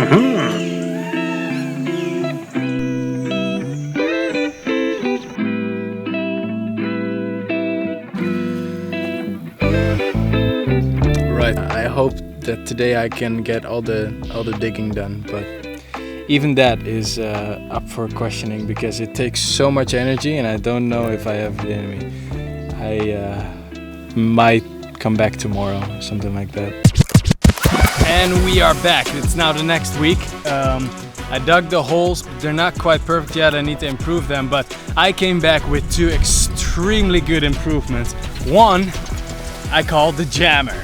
Right, I hope that today I can get all the digging done, but even that is up for questioning because it takes so much energy and I don't know if I have it in me. I might come back tomorrow, something like that. And we are back. It's now the next week. I dug the holes, but they're not quite perfect yet. I need to improve them, but I came back with 2 extremely good improvements. One, I call the jammer.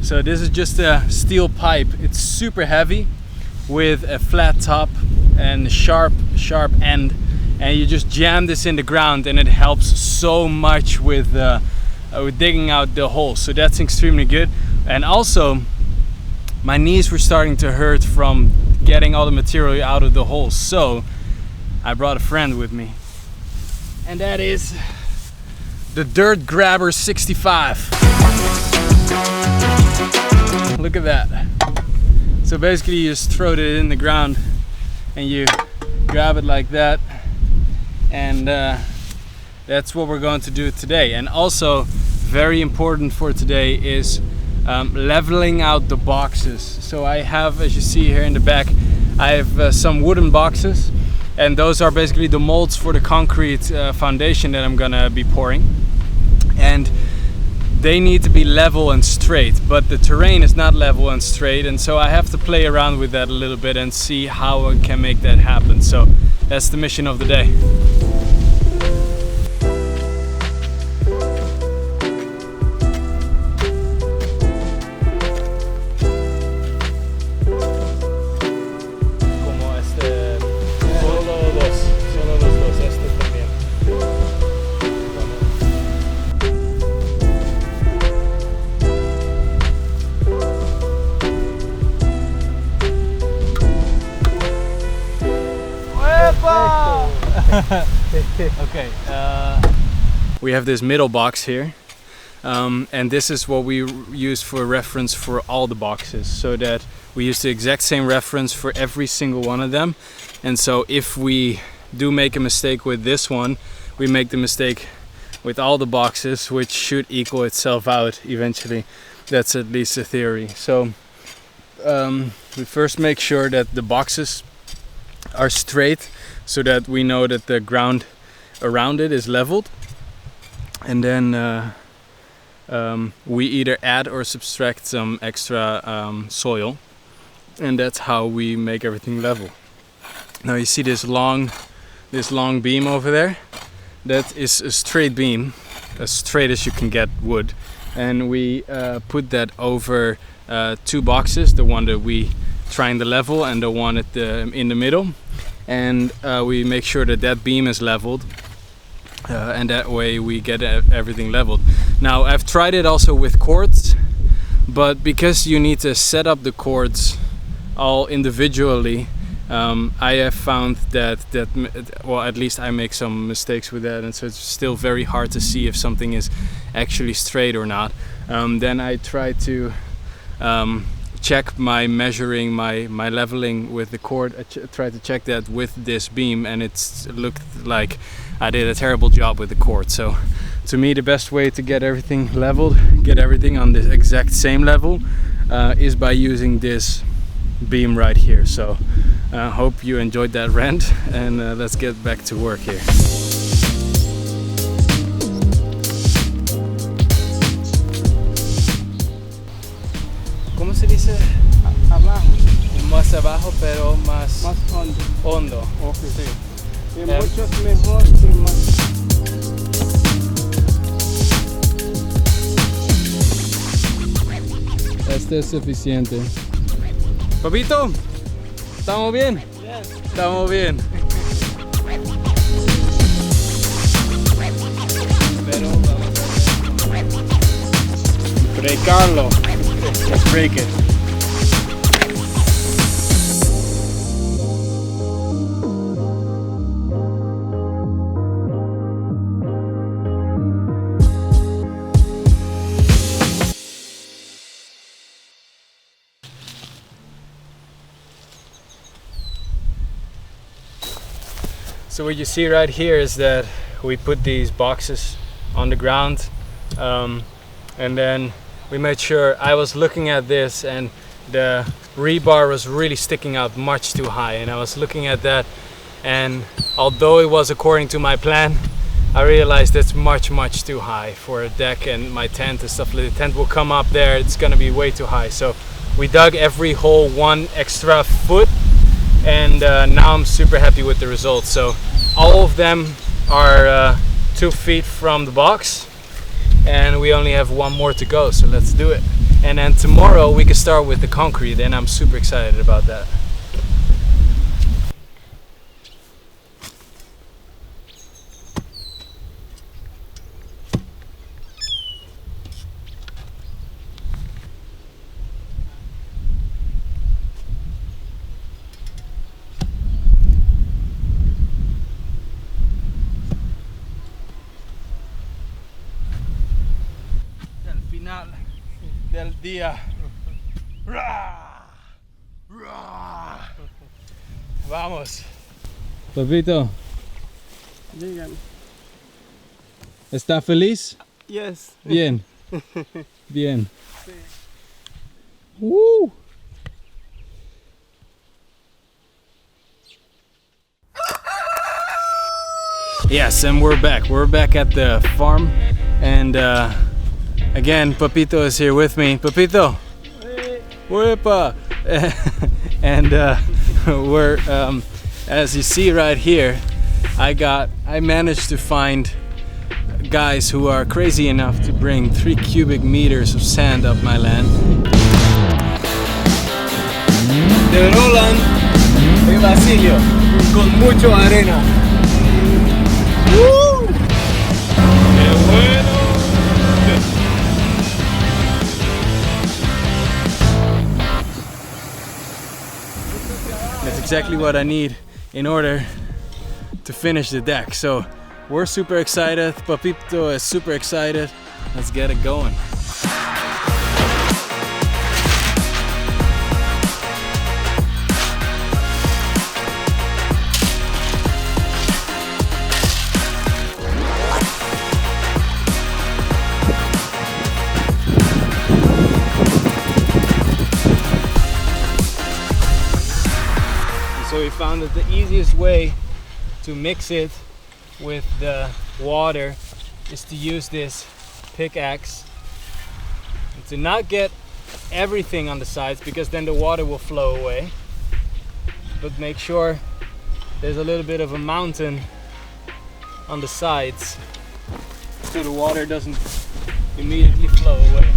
So this is just a steel pipe. It's super heavy with a flat top and sharp end. And you just jam this in the ground and it helps so much with digging out the holes. So that's extremely good. And also, my knees were starting to hurt from getting all the material out of the holes. So I brought a friend with me. And that is the Dirt Grabber 65. Look at that. So basically you just throw it in the ground and you grab it like that. And that's what we're going to do today. And also very important for today is leveling out the boxes. So I have, as you see here in the back, I have some wooden boxes, and those are basically the molds for the concrete foundation that I'm gonna be pouring. And they need to be level and straight, but the terrain is not level and straight, and so I have to play around with that a little bit and see how I can make that happen. So that's the mission of the day. Okay, we have this middle box here, and this is what we use for reference for all the boxes, so that we use the exact same reference for every single one of them. And so if we do make a mistake with this one, we make the mistake with all the boxes, which should equal itself out eventually. That's at least a theory. So we first make sure that the boxes are straight, so that we know that the ground around it is leveled, and then we either add or subtract some extra soil, and that's how we make everything level. Now you see this long beam over there. That is a straight beam, as straight as you can get wood, and we put that over 2 boxes, the one that we trying to level and the one at in the middle. And we make sure that that beam is leveled, and that way we get everything leveled. Now I've tried it also with cords, but because you need to set up the cords all individually, I have found that well, at least I make some mistakes with that, and so it's still very hard to see if something is actually straight or not. Then I try to check my measuring, my leveling with the cord. I tried to check that with this beam, and it looked like I did a terrible job with the cord. So to me, the best way to get everything leveled, get everything on the exact same level, is by using this beam right here. So I hope you enjoyed that rant, and let's get back to work here. ¿Cómo se dice? Abajo. Más abajo, pero más hondo. Hondo. Okay. Sí. Y mucho mejor y más. Este es suficiente. Papito, ¿estamos bien? Yes. Estamos bien. Pero vamos a breakarlo. Let's break it. So what you see right here is that we put these boxes on the ground, and then we made sure, I was looking at this and the rebar was really sticking out much too high, and I was looking at that, and although it was according to my plan, I realized that's much too high for a deck and my tent and stuff. The tent will come up there, it's gonna be way too high. So we dug every hole 1 extra foot, and now I'm super happy with the results. So all of them are 2 feet from the box, and we only have 1 more to go, so let's do it. And then tomorrow we can start with the concrete, and I'm super excited about that. Final del día. Vamos. Papito, Digan. ¿está feliz? Yes. Bien. Bien. Woo. Yes, and we're back. We're back at the farm, and again, Papito is here with me. Papito, Wepa. And we're, as you see right here, I managed to find guys who are crazy enough to bring 3 cubic meters of sand up my land. De Roland y Basilio, con mucho arena. ¡Woo! ¡Qué bueno! That's exactly what I need in order to finish the deck. So we're super excited. Papito is super excited. Let's get it going. So we found that the easiest way to mix it with the water is to use this pickaxe and to not get everything on the sides, because then the water will flow away, but make sure there's a little bit of a mountain on the sides so the water doesn't immediately flow away.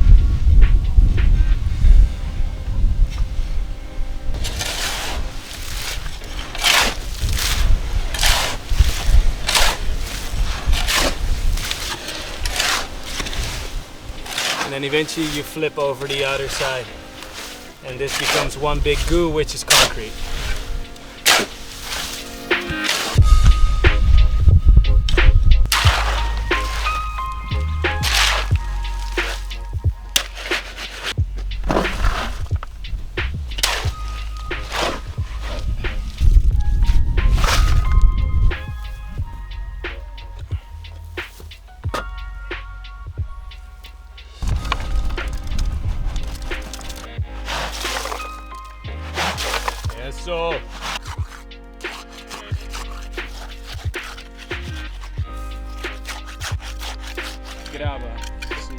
And then eventually you flip over the other side, and this becomes one big goo, which is concrete. Eso. Graba. Sí.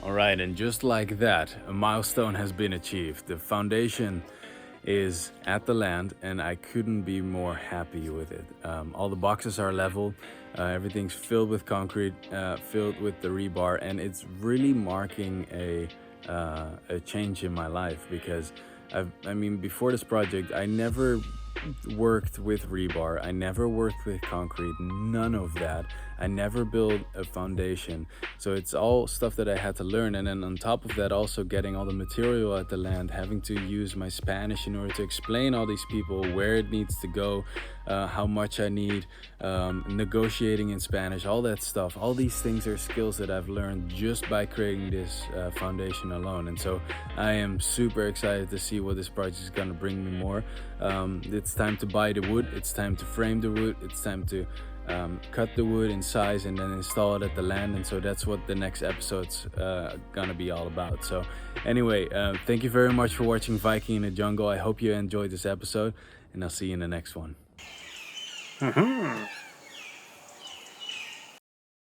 All right, and just like that, a milestone has been achieved. The foundation is at the land, and I couldn't be more happy with it. All the boxes are level, everything's filled with concrete, filled with the rebar, and it's really marking a change in my life, because I mean, before this project, I never worked with rebar. I never worked with concrete, none of that. I never built a foundation. So it's all stuff that I had to learn. And then on top of that, also getting all the material at the land, having to use my Spanish in order to explain all these people where it needs to go, how much I need, negotiating in Spanish, all that stuff. All these things are skills that I've learned just by creating this foundation alone. And so I am super excited to see what this project is going to bring me more. It's time to buy the wood, it's time to frame the wood, it's time to cut the wood in size and then install it at the land. And so that's what the next episode's gonna be all about. So anyway, thank you very much for watching Viking in the Jungle. I hope you enjoyed this episode, and I'll see you in the next one.